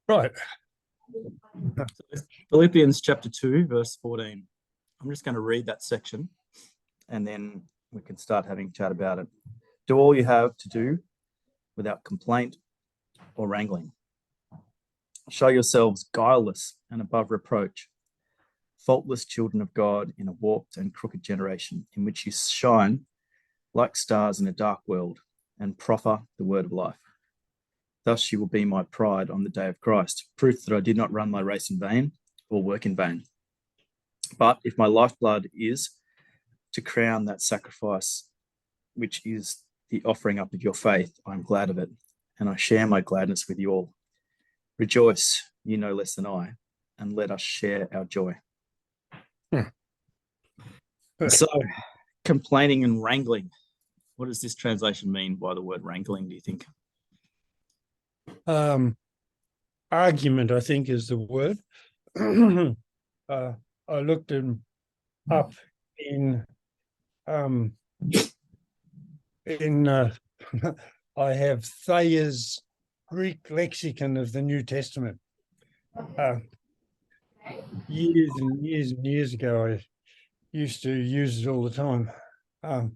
Right. Philippians chapter 2, verse 14. I'm just going to read that section and then we can start having a chat about it. Do all you have to do without complaint or wrangling. Show yourselves guileless and above reproach, faultless children of God in a warped and crooked generation, in which you shine like stars in a dark world and proffer the word of life. Thus you will be my pride on the day of Christ, proof that I did not run my race in vain or work in vain. But if my lifeblood is to crown that sacrifice, which is the offering up of your faith, I'm glad of it, and I share my gladness with you all. Rejoice, you no less than I, and let us share our joy. So, complaining and wrangling. What does this translation mean by the word wrangling, do you think? Argument, I think, is the word. I looked him up in I have Thayer's Greek lexicon of the New Testament. Years and years and years ago, I used to use it all the time. But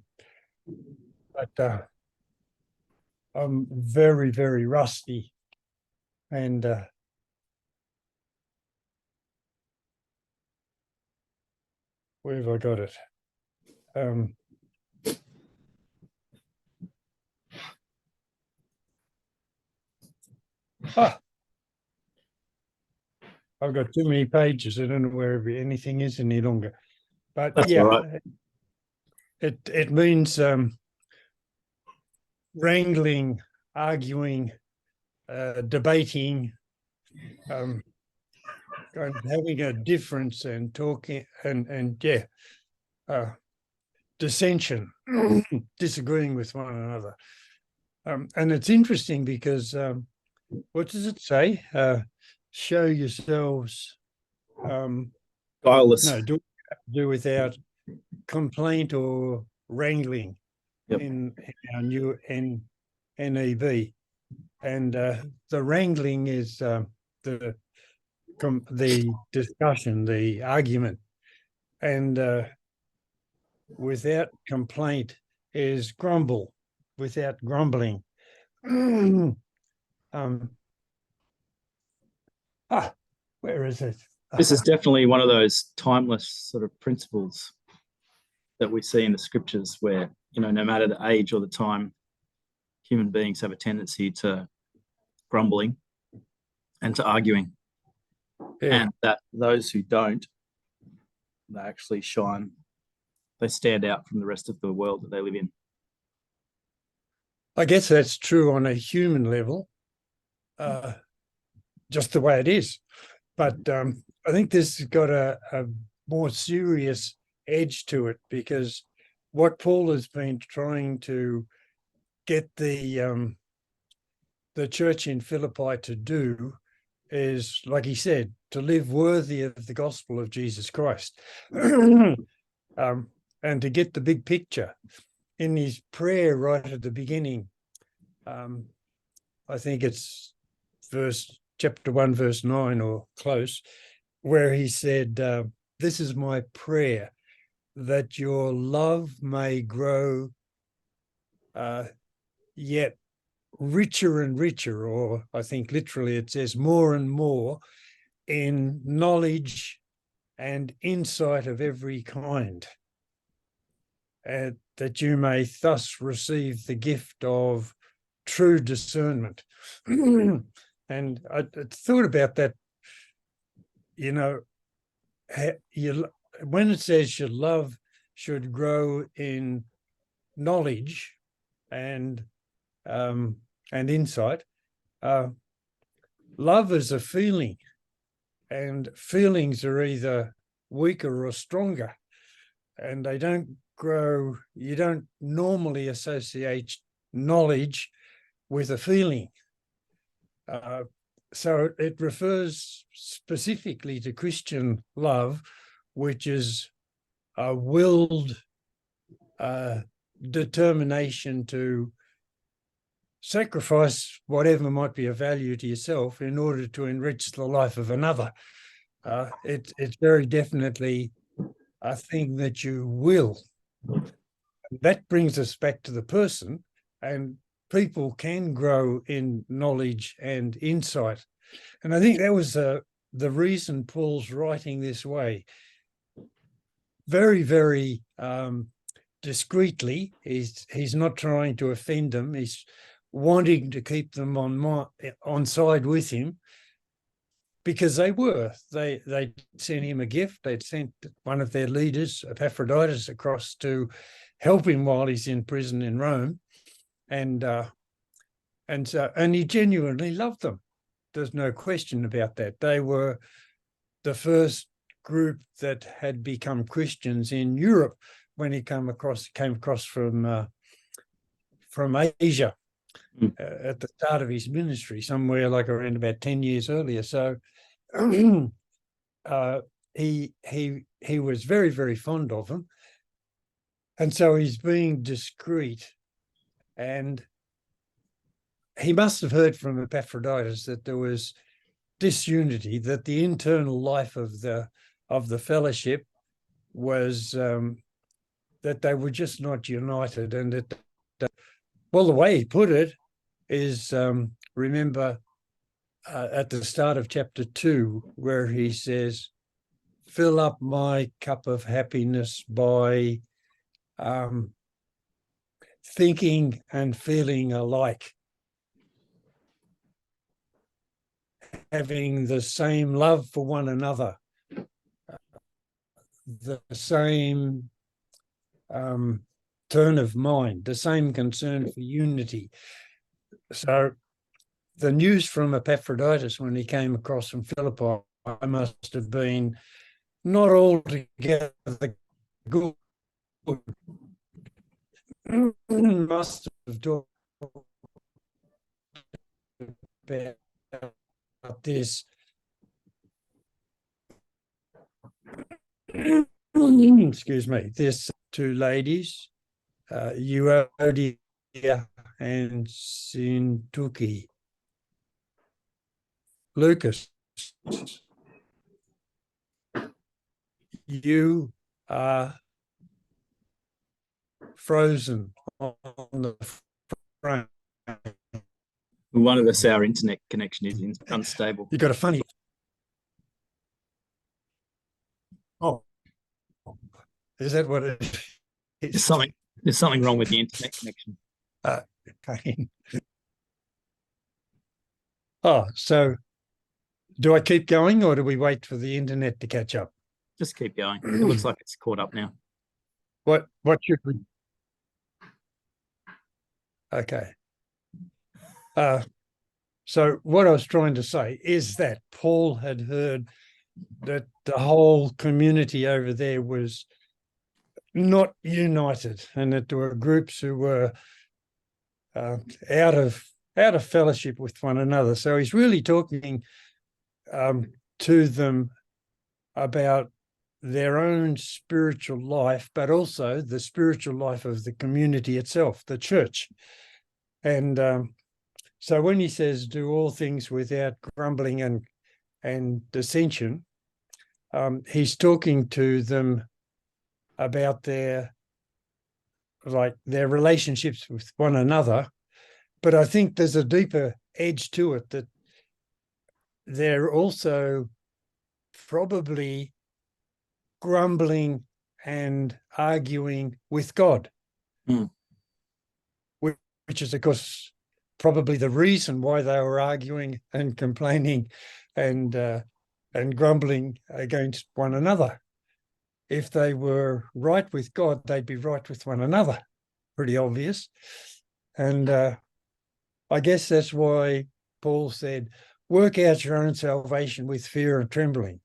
I'm very, very rusty. And where have I got it? I've got too many pages. I don't know where anything is any longer. But that's yeah, all right. It means wrangling, arguing, debating, having a difference and talking and dissension, disagreeing with one another. And it's interesting because what does it say? Show yourselves Guileless. No, do without complaint or wrangling. Yep. in our new NEV. And the wrangling is the discussion, the argument, and without complaint is grumble, without grumbling. Where is it? This is definitely one of those timeless sort of principles that we see in the scriptures where, you know, no matter the age or the time, human beings have a tendency to grumbling and to arguing. Yeah. And that those who don't, they actually shine, they stand out from the rest of the world that they live in. I guess that's true on a human level, just the way it is. But I think this has got a more serious edge to it, because what Paul has been trying to get the church in Philippi to do is, like he said, to live worthy of the gospel of Jesus Christ, and to get the big picture. In his prayer right at the beginning, I think it's chapter 1, verse 9 or close, where he said, this is my prayer, that your love may grow yet richer and richer, or I think literally it says more and more, in knowledge and insight of every kind, that you may thus receive the gift of true discernment. And I thought about that, you know, when it says your love should grow in knowledge and insight, love is a feeling, and feelings are either weaker or stronger, and they don't grow. You don't normally associate knowledge with a feeling. So it refers specifically to Christian love, which is a willed determination to sacrifice whatever might be of value to yourself in order to enrich the life of another. It's very definitely a thing that you will. That brings us back to the person, and people can grow in knowledge and insight. And I think that was the reason Paul's writing this way. Very, very discreetly. He's not trying to offend them. He's wanting to keep them on side with him, because they sent him a gift. They'd sent one of their leaders, Epaphroditus, across to help him while he's in prison in Rome, and he genuinely loved them. There's no question about that. They were the first group that had become Christians in Europe when he came across from Asia at the start of his ministry, somewhere like around about 10 years earlier. So he was very, very fond of them, and so he's being discreet. And he must have heard from Epaphroditus that there was disunity, that the internal life of the fellowship was that they were just not united, and that well, the way he put it is, remember at the start of chapter 2, where he says, fill up my cup of happiness by thinking and feeling alike, having the same love for one another, the same turn of mind, the same concern for unity. So the news from Epaphroditus when he came across from Philippi must have been not altogether good. Must have talked about this. Excuse me. There's two ladies, Euodia and Syntyche. Lucas, you are frozen on the front. One of us, our internet connection is unstable. You got a funny. Oh, is that what it is? There's something wrong with the internet connection. Okay. Oh, so do I keep going, or do we wait for the internet to catch up? Just keep going. It looks like it's caught up now. What should we? Okay. So what I was trying to say is that Paul had heard that the whole community over there was not united, and that there were groups who were out of fellowship with one another. So he's really talking to them about their own spiritual life, but also the spiritual life of the community itself, the church. And so when he says do all things without grumbling and dissension, he's talking to them about their relationships with one another. But I think there's a deeper edge to it, that they're also probably grumbling and arguing with God, which is, of course, probably the reason why they were arguing and complaining and grumbling against one another. If they were right with God, they'd be right with one another. Pretty obvious. And I guess that's why Paul said, work out your own salvation with fear and trembling,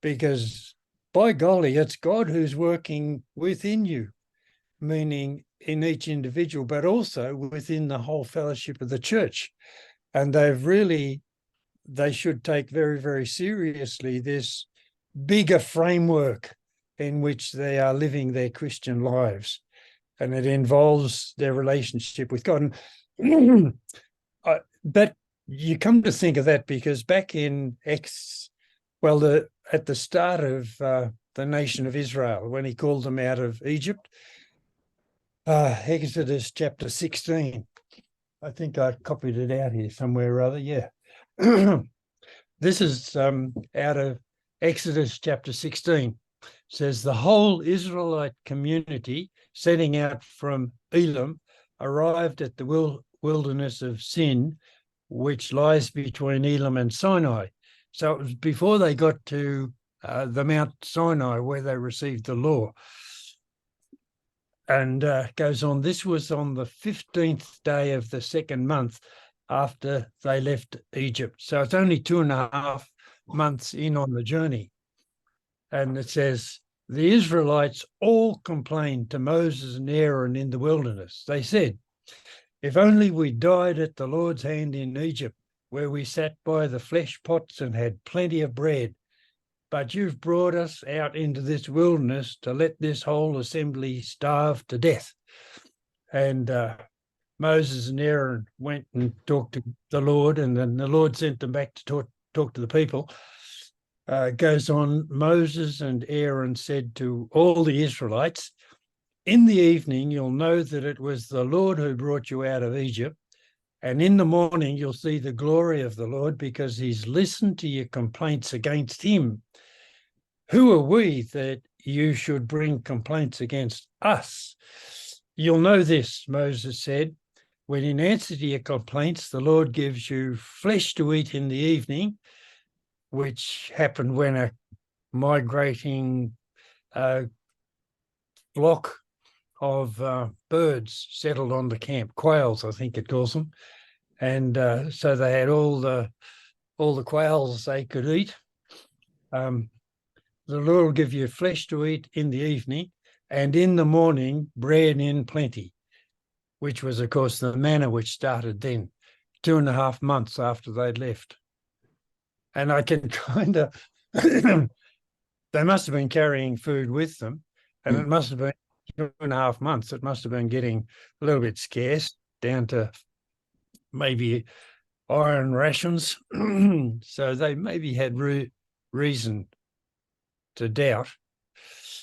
because by golly, it's God who's working within you, meaning in each individual, but also within the whole fellowship of the church. And they should take very, very seriously this bigger framework in which they are living their Christian lives. And it involves their relationship with God. And But you come to think of that because back in at the start of the nation of Israel, when he called them out of Egypt, Exodus chapter 16. I think I copied it out here somewhere or other. Yeah. This is out of Exodus chapter 16. It says the whole Israelite community setting out from Elim arrived at the wilderness of Sin, which lies between Elim and Sinai. So it was before they got to the Mount Sinai where they received the law. And goes on, this was on the 15th day of the second month after they left Egypt. So it's only 2.5 months in on the journey. And it says, the Israelites all complained to Moses and Aaron in the wilderness. They said, if only we died at the Lord's hand in Egypt, where we sat by the flesh pots and had plenty of bread. But you've brought us out into this wilderness to let this whole assembly starve to death. And Moses and Aaron went and talked to the Lord, and then the Lord sent them back to talk to the people. Goes on, Moses and Aaron said to all the Israelites, in the evening you'll know that it was the Lord who brought you out of Egypt, and in the morning you'll see the glory of the Lord because he's listened to your complaints against him. Who are we that you should bring complaints against us? You'll know this, Moses said, when in answer to your complaints, the Lord gives you flesh to eat in the evening, which happened when a migrating flock of birds settled on the camp, quails, I think it calls them. And so they had all the quails they could eat. The Lord will give you flesh to eat in the evening, and in the morning, bread in plenty, which was, of course, the manna which started then, 2.5 months after they'd left. And I can kind of, they must have been carrying food with them, and it must have been 2.5 months. It must have been getting a little bit scarce, down to maybe iron rations. So they maybe had reason to doubt.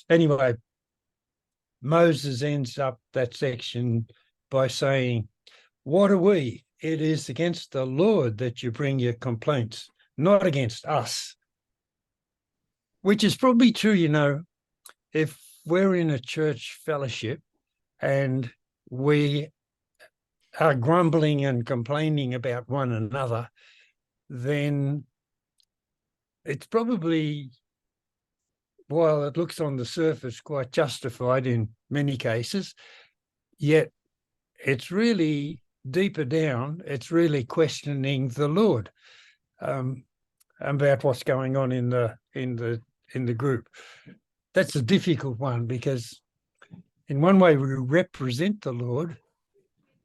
Anyway, Moses ends up that section by saying, what are we? It is against the Lord that you bring your complaints, not against us. Which is probably true, you know, if we're in a church fellowship and we are grumbling and complaining about one another, then it's probably, while it looks on the surface quite justified in many cases, yet it's really deeper down, it's really questioning the Lord about what's going on in the group. That's a difficult one because in one way we represent the Lord,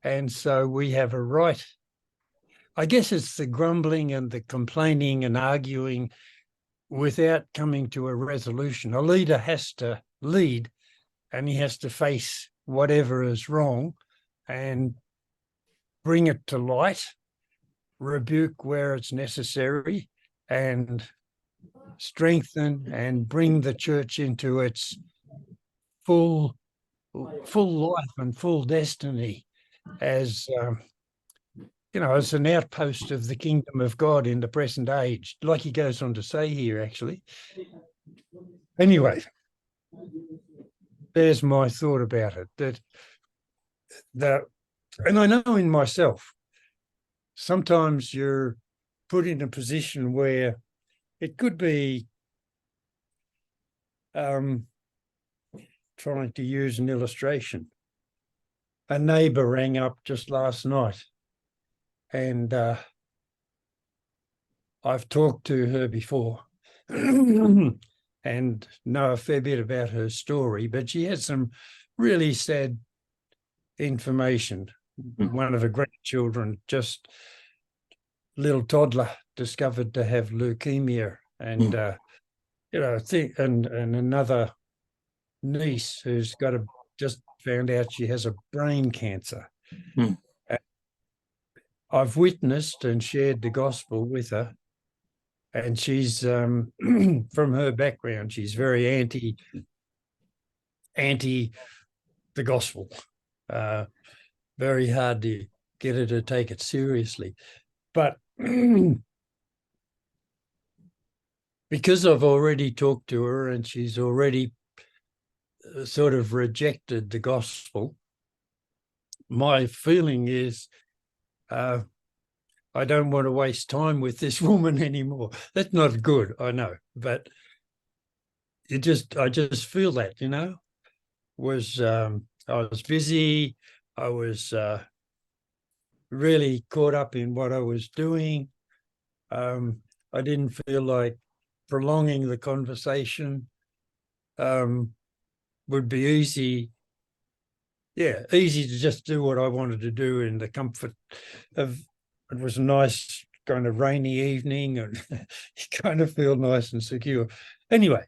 and so we have a right. I guess it's the grumbling and the complaining and arguing without coming to a resolution. A leader has to lead, and he has to face whatever is wrong and bring it to light, rebuke where it's necessary, and strengthen and bring the church into its full life and full destiny as as an outpost of the kingdom of God in the present age, like he goes on to say here, actually. Anyway, there's my thought about it. And I know in myself, sometimes you're put in a position where it could be trying to use an illustration. A neighbour rang up just last night, and I've talked to her before and know a fair bit about her story, but she had some really sad information. One of her grandchildren, just little toddler, discovered to have leukemia, and and another niece who's just found out she has a brain cancer. I've witnessed and shared the gospel with her, and she's from her background, she's very anti the gospel. Very hard to get her to take it seriously. But because I've already talked to her and she's already sort of rejected the gospel, my feeling is I don't want to waste time with this woman anymore. That's not good, I know, but I just feel that, I was busy. I was really caught up in what I was doing. I didn't feel like prolonging the conversation would be easy. Yeah, easy to just do what I wanted to do in the comfort of, it was a nice kind of rainy evening and you kind of feel nice and secure. Anyway,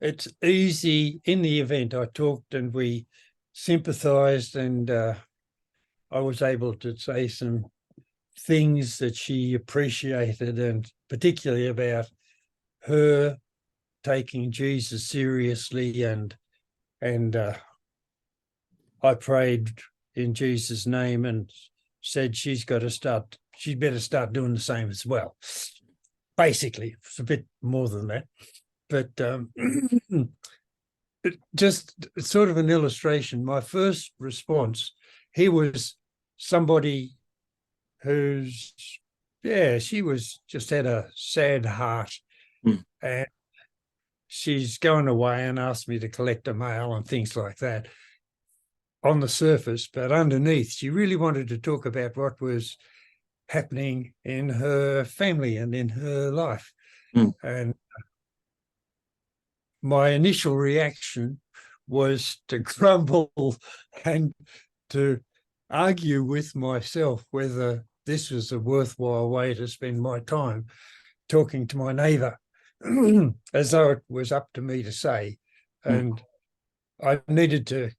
it's easy. In the event, I talked and we sympathized, and I was able to say some things that she appreciated, and particularly about her taking Jesus seriously, and I prayed in Jesus' name and said she'd better start doing the same as well. Basically, it's a bit more than that, but just sort of an illustration. My first response, here was somebody who's, she was just had a sad heart, and she's going away and asked me to collect a mail and things like that on the surface, but underneath, she really wanted to talk about what was happening in her family and in her life. And my initial reaction was to grumble and to argue with myself whether this was a worthwhile way to spend my time talking to my neighbour, as though it was up to me to say. And I needed to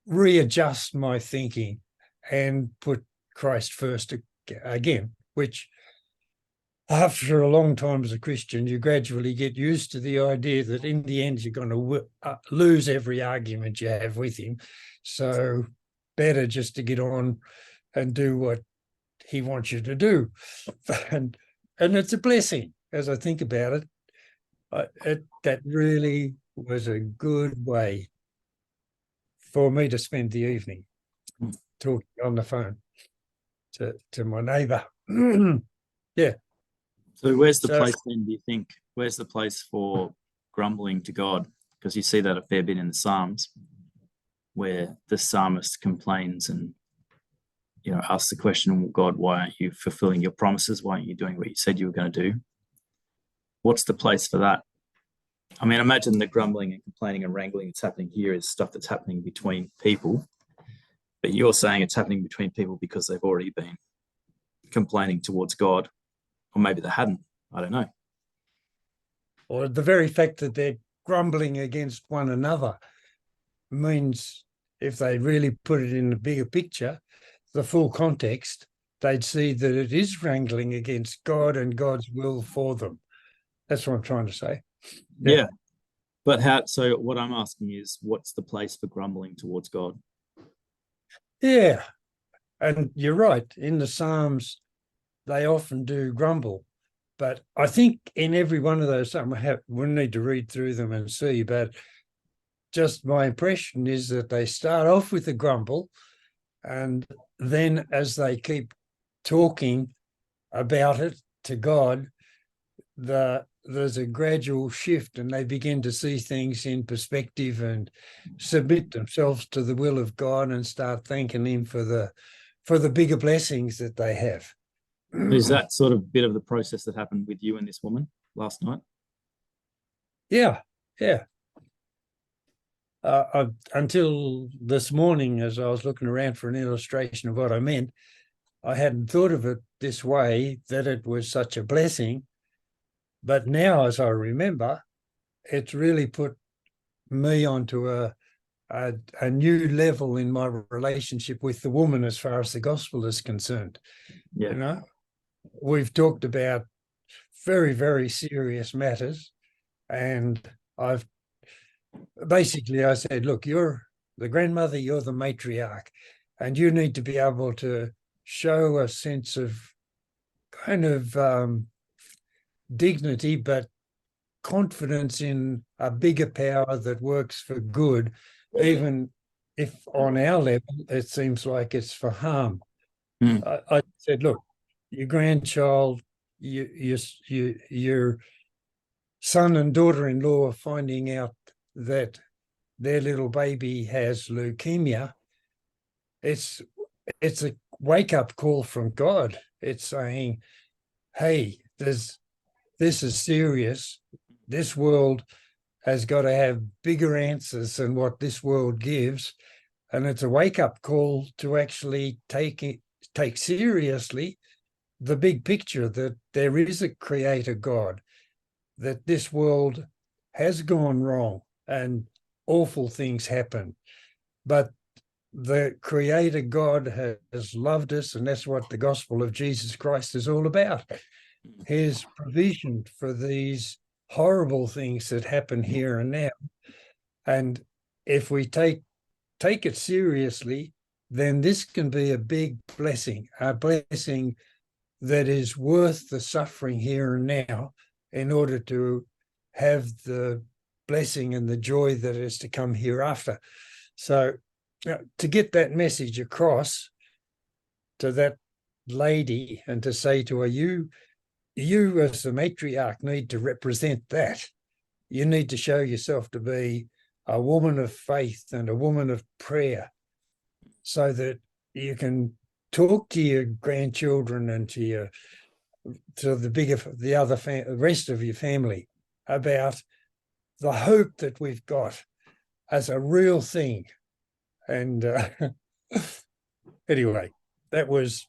readjust my thinking and put Christ first again, which after a long time as a Christian, you gradually get used to the idea that in the end, you're going to lose every argument you have with him. So better just to get on and do what he wants you to do. And it's a blessing as I think about it. That really was a good way for me to spend the evening talking on the phone to my neighbour. Yeah. So where's the place then, do you think? Where's the place for grumbling to God? Because you see that a fair bit in the Psalms, where the psalmist complains and, asks the question, well, God, why aren't you fulfilling your promises? Why aren't you doing what you said you were going to do? What's the place for that? I mean, imagine the grumbling and complaining and wrangling that's happening here is stuff that's happening between people, but you're saying it's happening between people because they've already been complaining towards God, or maybe they hadn't. I don't know. Or the very fact that they're grumbling against one another means, if they really put it in the bigger picture, the full context, they'd see that it is wrangling against God and God's will for them. That's what I'm trying to say. Yeah. But so what I'm asking is, what's the place for grumbling towards God? Yeah. And you're right. In the Psalms, they often do grumble. But I think in every one of those, we'll need to read through them and see, but just my impression is that they start off with a grumble, and then as they keep talking about it to God, there's a gradual shift, and they begin to see things in perspective and submit themselves to the will of God and start thanking him for the bigger blessings that they have. Is that sort of bit of the process that happened with you and this woman last night? Yeah. Until this morning, as I was looking around for an illustration of what I meant, I hadn't thought of it this way, that it was such a blessing. But now, as I remember, it's really put me onto a a new level in my relationship with the woman as far as the gospel is concerned. Yeah. You know, we've talked about very, very serious matters, and I said, look, you're the grandmother, you're the matriarch, and you need to be able to show a sense of kind of dignity, but confidence in a bigger power that works for good, even if on our level it seems like it's for harm. I said, look, your grandchild, your son and daughter-in-law are finding out that their little baby has leukemia. It's a wake-up call from God. It's saying, hey, this is serious. This world has got to have bigger answers than what this world gives. And it's a wake-up call to actually take seriously the big picture, that there is a creator God, that this world has gone wrong and awful things happen. But the creator God has loved us, and that's what the gospel of Jesus Christ is all about. His provision for these horrible things that happen here and now. And if we take it seriously, then this can be a big blessing, a blessing that is worth the suffering here and now in order to have the blessing and the joy that is to come hereafter. So to get that message across to that lady and to say to her, you as the matriarch need to represent that. You need to show yourself to be a woman of faith and a woman of prayer, so that you can talk to your grandchildren and to the rest of your family about the hope that we've got as a real thing. And anyway, that was,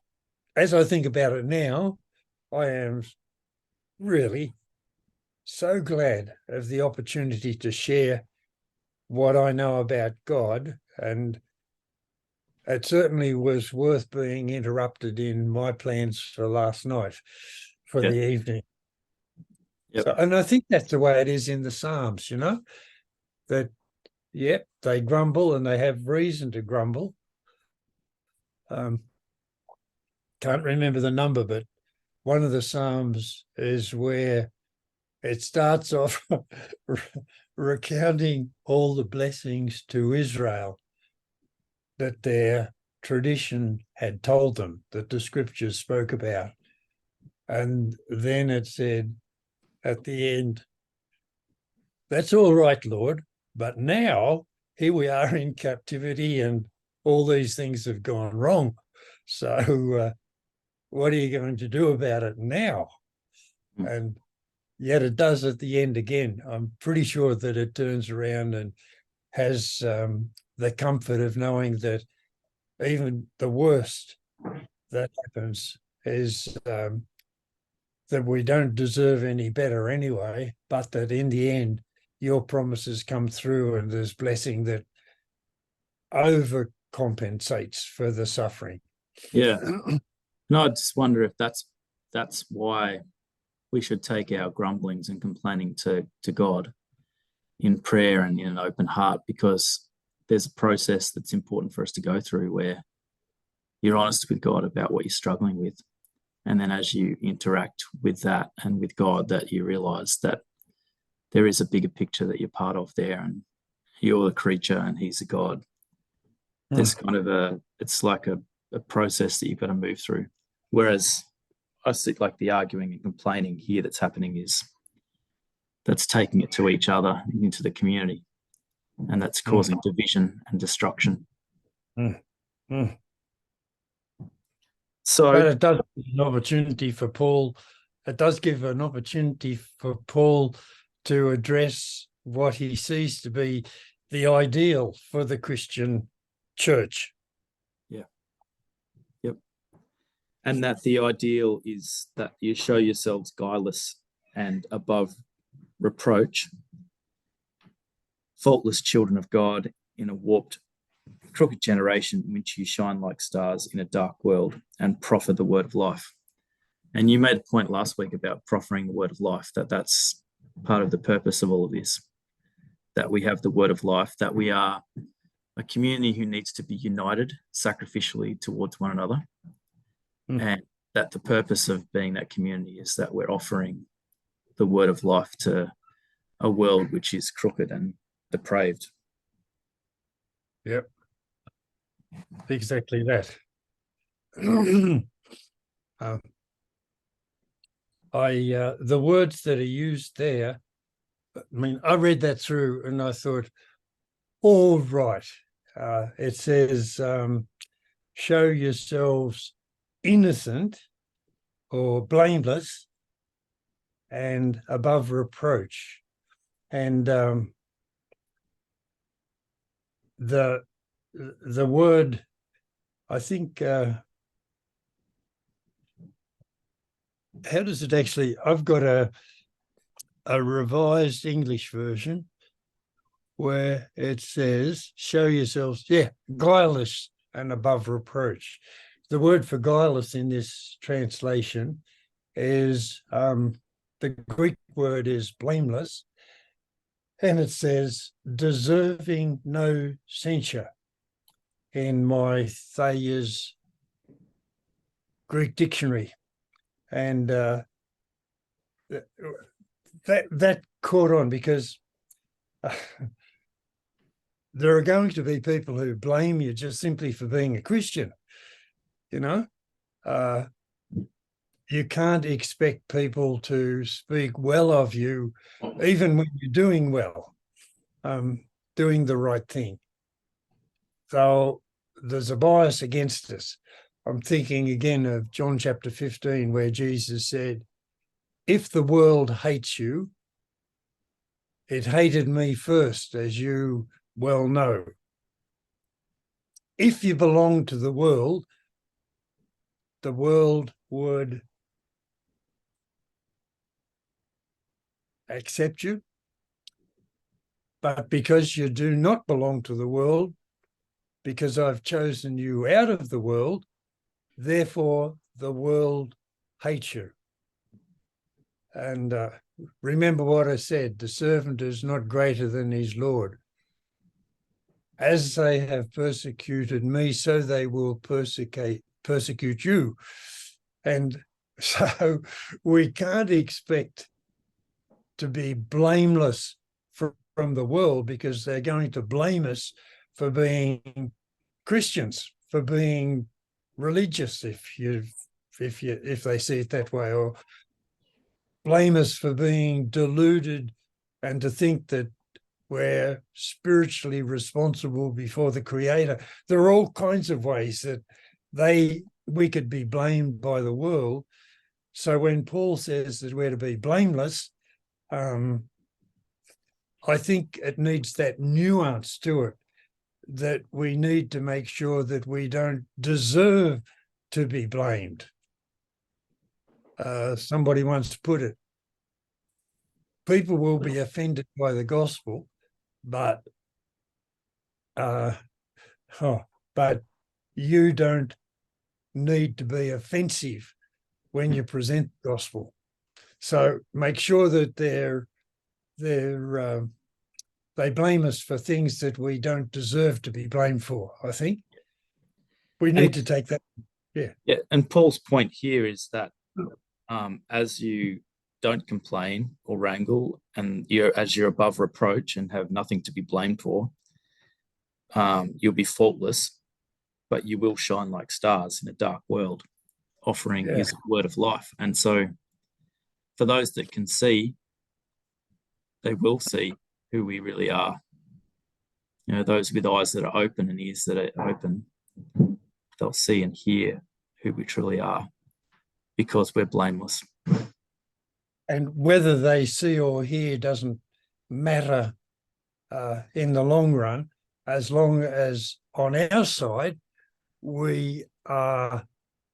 as I think about it now, I am really so glad of the opportunity to share what I know about God, and it certainly was worth being interrupted in my plans for last night, for the evening. Yep. So, and I think that's the way it is in the Psalms, that, they grumble and they have reason to grumble. Can't remember the number, but one of the Psalms is where it starts off recounting all the blessings to Israel that their tradition had told them, that the scriptures spoke about. And then it said at the end, that's all right, Lord, but now here we are in captivity and all these things have gone wrong. So what are you going to do about it now? And yet it does at the end again. I'm pretty sure that it turns around and has the comfort of knowing that even the worst that happens is that we don't deserve any better anyway, but that in the end, your promises come through and there's blessing that overcompensates for the suffering. Yeah. No, I just wonder if that's why we should take our grumblings and complaining to God in prayer and in an open heart, because there's a process that's important for us to go through where you're honest with God about what you're struggling with. And then as you interact with that and with God, that you realize that there is a bigger picture that you're part of there, and you're the creature and he's the God. There's kind of it's like a process that you've got to move through. Whereas I see like the arguing and complaining here that's happening that's taking it to each other and into the community, and that's causing division and destruction. So, but it does give an opportunity for Paul. It does give an opportunity for Paul to address what he sees to be the ideal for the Christian church. Yeah. Yep. And that the ideal is that you show yourselves guileless and above reproach, faultless children of God in a warped, crooked generation in which you shine like stars in a dark world and proffer the word of life. And you made a point last week about proffering the word of life, that's part of the purpose of all of this, that we have the word of life, that we are a community who needs to be united sacrificially towards one another. And that the purpose of being that community is that we're offering the word of life to a world which is crooked and depraved. Yep. Exactly that. The words that are used there, I mean, I read that through and I thought, all right. It says, show yourselves innocent or blameless and above reproach. And the word, I think, how does it actually, I've got a revised English version where it says, show yourselves, guileless and above reproach. The word for guileless in this translation is, the Greek word is blameless, and it says deserving no censure in my Thayer's Greek dictionary. And that caught on because there are going to be people who blame you just simply for being a Christian. You know, you can't expect people to speak well of you, even when you're doing well, doing the right thing. So there's a bias against us. I'm thinking again of John chapter 15, where Jesus said, if the world hates you, it hated me first, as you well know. If you belong to the world would accept you. But because you do not belong to the world, because I've chosen you out of the world, therefore the world hates you. And remember what I said, the servant is not greater than his Lord. As they have persecuted me, so they will persecute you. And so we can't expect to be blameless from the world, because they're going to blame us for being Christians, for being religious, if they see it that way, or blame us for being deluded and to think that we're spiritually responsible before the Creator. There are all kinds of ways that we could be blamed by the world. So when Paul says that we're to be blameless, I think it needs that nuance to it, that we need to make sure that we don't deserve to be blamed. Somebody once put it, people will be offended by the gospel, but you don't need to be offensive when you present the gospel. So make sure that they blame us for things that we don't deserve to be blamed for. I think we need to take that. Yeah. And Paul's point here is that as you don't complain or wrangle, and as you're above reproach and have nothing to be blamed for, you'll be faultless, but you will shine like stars in a dark world, offering his word of life. And so for those that can see, they will see who we really are. You know, those with eyes that are open and ears that are open, they'll see and hear who we truly are, because we're blameless. And whether they see or hear doesn't matter in the long run, as long as on our side we are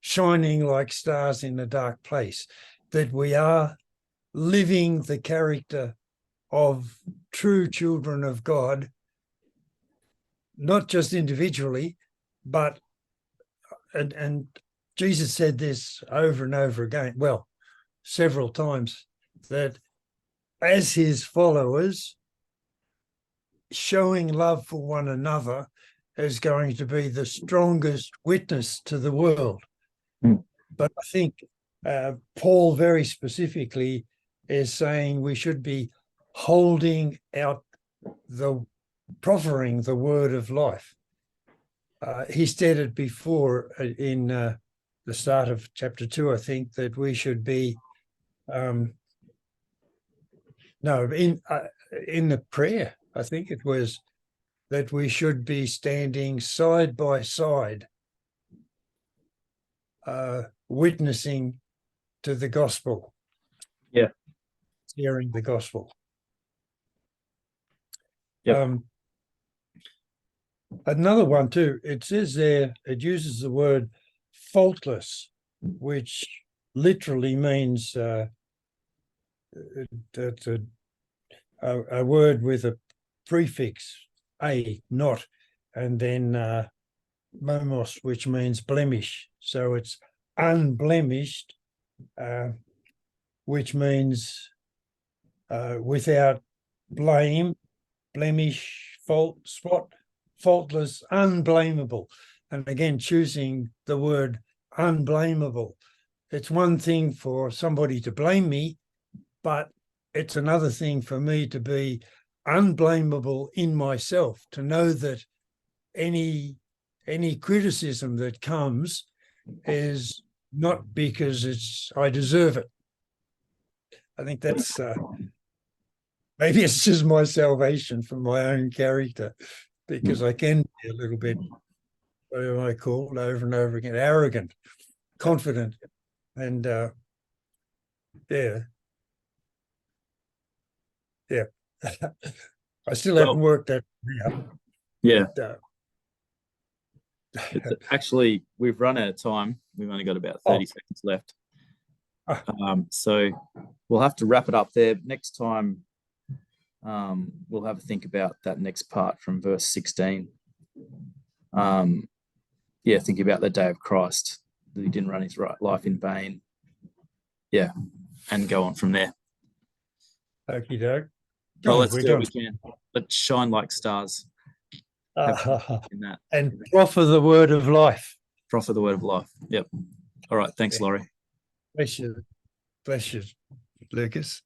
shining like stars in a dark place, that we are living the character of true children of God, not just individually, but and Jesus said this over and over again, well, several times, that as his followers, showing love for one another is going to be the strongest witness to the world. Mm. But I think Paul very specifically is saying we should be holding out proffering the word of life. He said it before in the start of chapter 2, I think, that we should be in the prayer, I think it was, that we should be standing side by side, witnessing to the gospel. Yeah. Hearing the gospel. Yep. Another one too, it says there, it uses the word faultless, which literally means that's a word with a prefix, not, and then momos, which means blemish. So it's unblemished, which means without blame, blemish, fault, spot, faultless, unblameable. And again, choosing the word unblameable. It's one thing for somebody to blame me, but it's another thing for me to be unblameable in myself, to know that any criticism that comes is not because I deserve it. I think that's maybe it's just my salvation from my own character, because I can be a little bit, what am I called over and over again, arrogant, confident, and yeah. I still haven't worked that out. Yeah. But, Actually, we've run out of time. We've only got about 30 seconds left. So we'll have to wrap it up there. Next time, we'll have a think about that next part from verse 16. Think about the day of Christ, that he didn't run his life in vain. Yeah, and go on from there. Okie doke. Well, let's do what we can. Let's shine like stars. In that. And proffer the word of life. Proffer the word of life. Yep. All right. Thanks, Laurie. Bless you, Lucas.